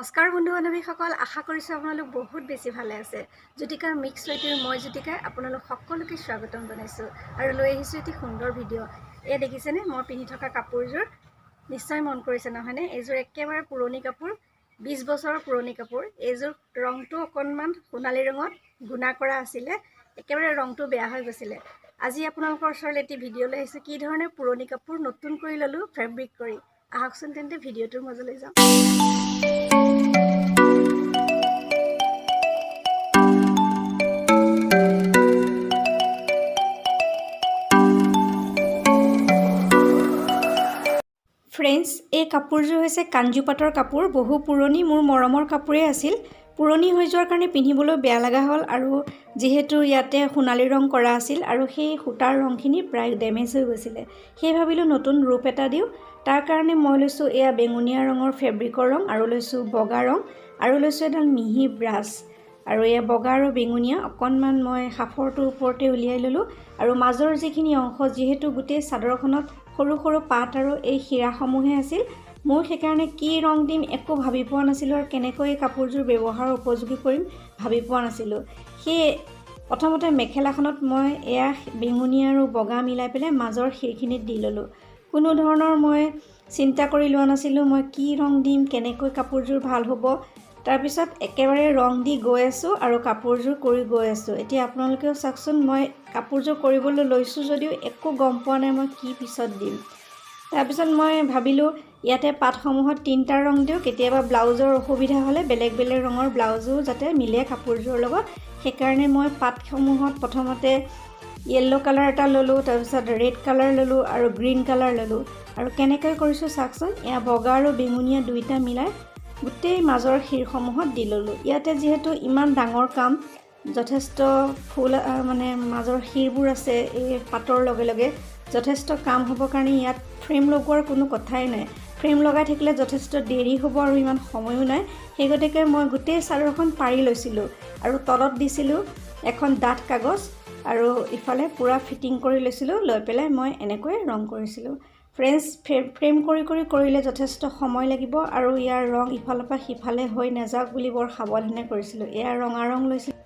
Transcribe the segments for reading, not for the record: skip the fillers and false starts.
নমস্কাৰ বন্ধু বান্ধৱীসকল, আশা কৰিছোঁ আপোনালোক বহুত বেছি ভালে আছে। জ্যোতিকাৰ মিক্স লৈটিৰ মই জ্যোতিকাই আপোনালোক সকলোকে স্বাগতম জনাইছোঁ আৰু লৈ আহিছোঁ এটি সুন্দৰ ভিডিঅ'। এই দেখিছেনে মই পিন্ধি থকা কাপোৰযোৰ? নিশ্চয় মন কৰিছে নহয়নে? এইযোৰ একেবাৰে পুৰণি কাপোৰ, 20 বছৰৰ পুৰণি কাপোৰ। এইযোৰ ৰংটো অকণমান সোণালী ৰঙত গুণা কৰা আছিলে, একেবাৰে ৰংটো বেয়া হৈ গৈছিলে। আজি আপোনালোকৰ ওচৰলৈ এটি ভিডিঅ' লৈ আহিছোঁ, কি ধৰণে পুৰণি কাপোৰ নতুন কৰি ল'লোঁ ফেব্ৰিক কৰি। আহকচোন তেন্তে ভিডিঅ'টোৰ মাজলৈ যাওঁ। ফ্ৰেণ্ডছ, এই কাপোৰযোৰ হৈছে কাঞ্জু পাটৰ কাপোৰ। বহু পুৰণি, মোৰ মৰমৰ কাপোৰেই আছিল। পুৰণি হৈ যোৱাৰ কাৰণে পিন্ধিবলৈ বেয়া লগা হ'ল, আৰু যিহেতু ইয়াতে সোণালী ৰং কৰা আছিল আৰু সেই সূতাৰ ৰংখিনি প্ৰায় ডেমেজ হৈ গৈছিলে, সেই ভাবিলোঁ নতুন ৰূপ এটা দিওঁ। তাৰ কাৰণে মই লৈছোঁ এয়া বেঙুনীয়া ৰঙৰ ফেব্ৰিকৰ ৰং, আৰু লৈছোঁ বগা ৰং, আৰু লৈছোঁ এডাল মিহি ব্ৰাছ। আৰু এয়া বগা আৰু বেঙুনীয়া অকণমান মই সাফৰটোৰ ওপৰতে উলিয়াই ল'লোঁ। আৰু মাজৰ যিখিনি অংশ, যিহেতু গোটেই চাদৰখনত সৰু সৰু পাত আৰু এই শিৰাসমূহে আছিল, মোৰ সেইকাৰণে কি ৰং দিম একো ভাবি পোৱা নাছিলোঁ, আৰু কেনেকৈ এই কাপোৰযোৰ ব্যৱহাৰৰ উপযোগী কৰিম ভাবি পোৱা নাছিলোঁ। সেয়ে প্ৰথমতে মেখেলাখনত মই এয়া বেঙুনীয়া আৰু বগা মিলাই পেলাই মাজৰ শিৰখিনিত দি ল'লোঁ। কোনো ধৰণৰ মই চিন্তা কৰি লোৱা নাছিলোঁ মই কি ৰং দিম, কেনেকৈ কাপোৰযোৰ ভাল হ'ব। তাৰপিছত একেবাৰে ৰং দি গৈ আছোঁ আৰু কাপোৰযোৰ কৰি গৈ আছোঁ। এতিয়া আপোনালোকেও চাওকচোন, মই কাপোৰযোৰ কৰিবলৈ লৈছোঁ যদিও একো গম পোৱা নাই মই কি পিছত দিম। তাৰপিছত মই ভাবিলোঁ ইয়াতে পাতসমূহত 3টা ৰং দিওঁ, কেতিয়াবা ব্লাউজৰ অসুবিধা হ'লে বেলেগ বেলেগ ৰঙৰ ব্লাউজো যাতে মিলে কাপোৰযোৰৰ লগত। সেইকাৰণে মই পাতসমূহত প্ৰথমতে য়েল্ল' কালাৰ এটা ল'লোঁ, তাৰপিছত ৰেড কালাৰ ল'লোঁ আৰু গ্ৰীণ কালাৰ ল'লোঁ। আৰু কেনেকৈ কৰিছোঁ চাওকচোন, এয়া বগা আৰু বেঙুনীয়া দুইটা মিলাই গোটেই মাজৰ শিৰসমূহত দি ল'লোঁ। ইয়াতে যিহেতু ইমান ডাঙৰ কাম, যথেষ্ট ফুল মানে মাজৰ শিৰবোৰ আছে, এই পাতৰ লগে লগে যথেষ্ট কাম হ'বৰ কাৰণে ইয়াত ফ্ৰেম লগোৱাৰ কোনো কথাই নাই। ফ্ৰেম লগাই থাকিলে যথেষ্ট দেৰি হ'ব আৰু ইমান সময়ো নাই। সেই গতিকে মই গোটেই চাদৰখন পাৰি লৈছিলোঁ আৰু তলত দিছিলোঁ এখন ডাঠ কাগজ, আৰু ইফালে পূৰা ফিটিং কৰি লৈছিলোঁ। লৈ পেলাই মই এনেকৈ ৰং কৰিছিলোঁ। ফ্ৰেণ্ডছ, ফ্ৰেম কৰি কৰিলে যথেষ্ট সময় লাগিব, আৰু ইয়াৰ ৰং ইফালৰ পৰা সিফালে হৈ নাযাওক বুলি বৰ সাৱধানে কৰিছিলোঁ। এয়া ৰঙা ৰং লৈছিলোঁ,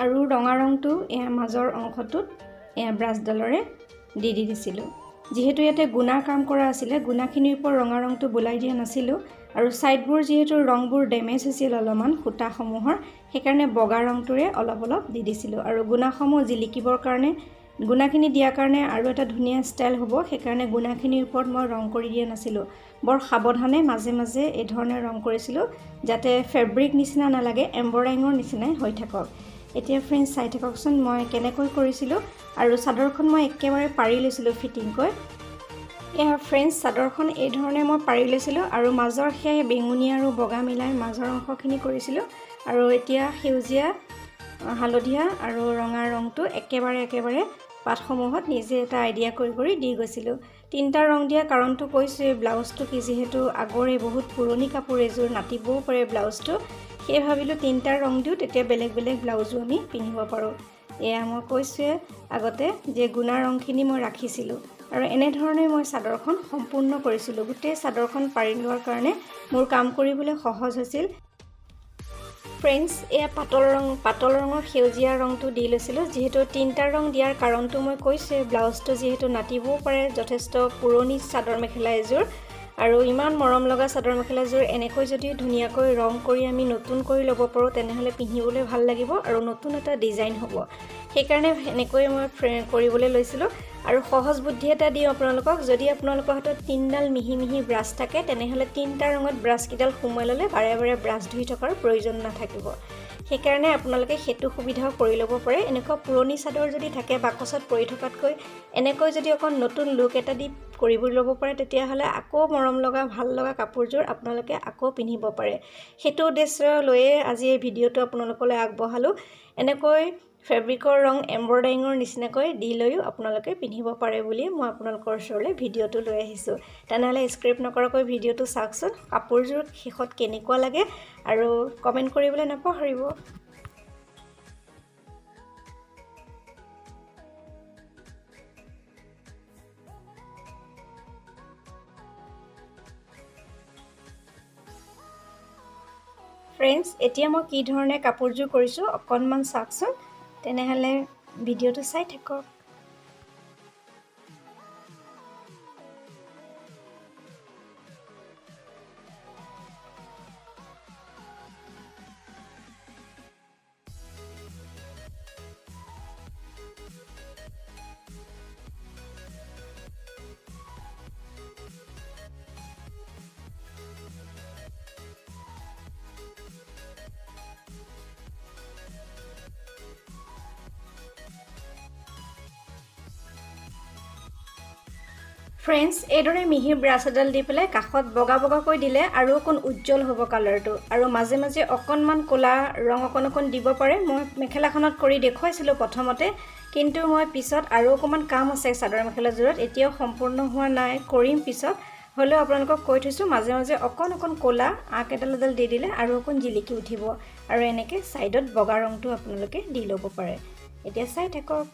আৰু ৰঙা ৰংটো এয়া মাজৰ অংশটোত এয়া ব্ৰাছডালেৰে দি দিছিলোঁ। যিহেতু ইয়াতে গুণাৰ কাম কৰা আছিলে, গুণাখিনিৰ ওপৰত ৰঙা ৰংটো বোলাই দিয়া নাছিলোঁ, আৰু ছাইডবোৰ যিহেতু ৰংবোৰ ডেমেজ হৈছিল অলপমান সূতাসমূহৰ, সেইকাৰণে বগা ৰংটোৰে অলপ অলপ দি দিছিলোঁ। আৰু গুণাসমূহ জিলিকিবৰ কাৰণে, গুণাখিনি দিয়াৰ কাৰণে আৰু এটা ধুনীয়া ষ্টাইল হ'ব, সেইকাৰণে গুণাখিনিৰ ওপৰত মই ৰং কৰি দিয়া নাছিলোঁ। বৰ সাৱধানে মাজে মাজে এই ধৰণে ৰং কৰিছিলোঁ, যাতে ফেব্ৰিক নিচিনা নালাগে, এম্ব্ৰইডাৰিঙৰ নিচিনাই হৈ থাকক। এতিয়া ফ্ৰেণ্ডছ চাই থাককচোন মই কেনেকৈ কৰিছিলোঁ, আৰু চাদৰখন মই একেবাৰে পাৰি লৈছিলোঁ ফিটিংকৈ। এয়া ফ্ৰেণ্ডছ, চাদৰখন এই ধৰণে মই পাৰি লৈছিলোঁ, আৰু মাজৰ সেই বেঙুনীয়া আৰু বগা মিলাই মাজৰ অংশখিনি কৰিছিলোঁ। আৰু এতিয়া সেউজীয়া, হালধীয়া আৰু ৰঙা ৰংটো একেবাৰে পাতসমূহত নিজে এটা আইডিয়া কৰি দি গৈছিলোঁ। 3টা ৰং দিয়া কাৰণটো কৈছোঁ, ব্লাউজটো কি যিহেতু আগৰে বহুত পুৰণি কাপোৰ, এযোৰ নাটিবও পাৰে ব্লাউজটো, সেয়ে ভাবিলোঁ 3টা ৰং দিওঁ, তেতিয়া বেলেগ বেলেগ ব্লাউজো আমি পিন্ধিব পাৰোঁ। এয়া মই কৈছোঁৱে আগতে যে গুণা ৰংখিনি মই ৰাখিছিলোঁ, আৰু এনেধৰণে মই চাদৰখন সম্পূৰ্ণ কৰিছিলোঁ। গোটেই চাদৰখন পাৰি লোৱাৰ কাৰণে মোৰ কাম কৰিবলৈ সহজ হৈছিল। ফ্ৰেণ্ডছ, এয়া পাতল ৰঙৰ সেউজীয়া ৰংটো দি লৈছিলোঁ। যিহেতু 3টা ৰং দিয়াৰ কাৰণটো মই কৈছোঁৱে, ব্লাউজটো যিহেতু নাটিবও পাৰে, যথেষ্ট পুৰণি চাদৰ মেখেলা এযোৰ, আৰু ইমান মৰম লগা চাদৰ মেখেলাযোৰ এনেকৈ যদি ধুনীয়াকৈ ৰং কৰি আমি নতুন কৰি ল'ব পাৰোঁ, তেনেহ'লে পিন্ধিবলৈ ভাল লাগিব আৰু নতুন এটা ডিজাইন হ'ব। সেইকাৰণে এনেকৈ মই কৰিবলৈ লৈছিলোঁ। আৰু সহজ বুদ্ধি এটা দিওঁ আপোনালোকক, যদি আপোনালোকৰ হাতত 3ডাল মিহি মিহি ব্ৰাছ থাকে, তেনেহ'লে 3টা ৰঙত ব্ৰাছকেইডাল সোমাই ল'লে বাৰে বাৰে ব্ৰাছ ধুই থকাৰ প্ৰয়োজন নাথাকিব। সেইকাৰণে আপোনালোকে সেইটো সুবিধাও কৰি ল'ব পাৰে। এনেকুৱা পুৰণি চাদৰ যদি থাকে বাকচত পৰি থকাতকৈ এনেকৈ যদি অকণ নতুন লুক এটা দি কৰিব ল'ব পাৰে, তেতিয়াহ'লে আকৌ মৰম লগা ভাল লগা কাপোৰযোৰ আপোনালোকে আকৌ পিন্ধিব পাৰে। সেইটো উদ্দেশ্য লৈয়ে আজি এই ভিডিঅ'টো আপোনালোকলৈ আগবঢ়ালোঁ। এনেকৈ ফেব্ৰিকৰ ৰং এম্ব্ৰইডাৰিঙৰ নিচিনাকৈ দি লৈও আপোনালোকে পিন্ধিব পাৰে বুলি মই আপোনালোকৰ ওচৰলৈ ভিডিঅ'টো লৈ আহিছোঁ। তেনেহ'লে স্ক্ৰিপ্ট নকৰাকৈ ভিডিঅ'টো চাওকচোন, কাপোৰযোৰ শেষত কেনেকুৱা লাগে, আৰু কমেণ্ট কৰিবলৈ নাপাহৰিব। ফ্ৰেণ্ডছ, এতিয়া মই কি ধৰণে কাপোৰযোৰ কৰিছোঁ অকণমান চাওকচোন, তেনেহ'লে ভিডিঅ'টো চাই থাকক। ফ্ৰেণ্ডছ, এইদৰে মিহি ব্ৰাছ এডাল দি পেলাই কাষত বগা বগাকৈ দিলে আৰু অকণ উজ্জ্বল হ'ব কালাৰটো, আৰু মাজে মাজে অকণমান ক'লা ৰং অকণ দিব পাৰে। মই মেখেলাখনত কৰি দেখুৱাইছিলোঁ প্ৰথমতে, কিন্তু মই পিছত আৰু অকণমান কাম আছে চাদৰ মেখেলাযোৰত, এতিয়াও সম্পূৰ্ণ হোৱা নাই, কৰিম পিছত। হ'লেও আপোনালোকক কৈ থৈছোঁ, মাজে মাজে অকণ ক'লা আগ এডাল দি দিলে আৰু অকণ জিলিকি উঠিব, আৰু এনেকৈ ছাইডত বগা ৰংটো আপোনালোকে দি ল'ব পাৰে। এতিয়া চাই থাকক।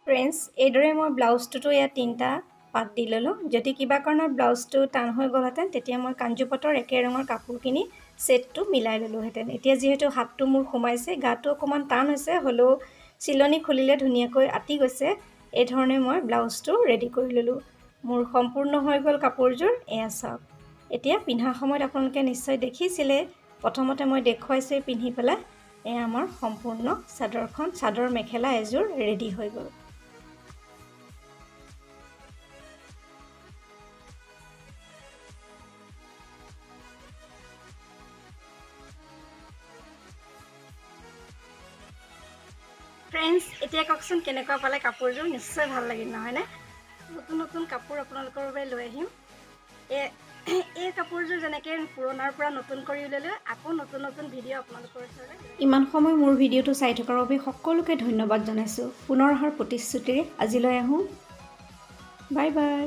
ফ্ৰেণ্ডছ, এইদৰে মই ব্লাউজটোতো ইয়াত 3টা পাত দি ল'লোঁ। যদি কিবা কাৰণত ব্লাউজটো টান হৈ গ'লহেঁতেন, তেতিয়া মই কাঞ্জুপাতৰ একে ৰঙৰ কাপোৰখিনি ছেটটো মিলাই ল'লোহেঁতেন। এতিয়া যিহেতু হাতটো মোৰ সোমাইছে, গাটো অকণমান টান হৈছে, হ'লেও চিলনি খুলিলে ধুনীয়াকৈ আঁতি গৈছে। এই ধৰণে মই ব্লাউজটো ৰেডি কৰি ল'লোঁ। মোৰ সম্পূৰ্ণ হৈ গ'ল কাপোৰযোৰ, এয়া চাওক। এতিয়া পিন্ধাৰ সময়ত আপোনালোকে নিশ্চয় দেখিছিলে, প্ৰথমতে মই দেখুৱাইছোঁৱেই পিন্ধি পেলাই। এয়া আমাৰ সম্পূৰ্ণ চাদৰ মেখেলা এযোৰ ৰেডি হৈ গ'ল। ফ্ৰেণ্ডছ, এতিয়া কওকচোন কেনেকুৱা পালে কাপোৰযোৰ? নিশ্চয় ভাল লাগিল নহয়নে? নতুন কাপোৰ আপোনালোকৰ বাবে লৈ আহিম। এই কাপোৰযোৰ যেনেকৈ পুৰণাৰ পৰা নতুন কৰি উলিয়ালে, আকৌ নতুন ভিডিঅ' আপোনালোকৰ ওচৰলৈ। ইমান সময় মোৰ ভিডিঅ'টো চাই থকাৰ বাবে সকলোকে ধন্যবাদ জনাইছোঁ। পুনৰ অহাৰ প্ৰতিশ্ৰুতিৰে আজিলৈ আহোঁ। Bye bye.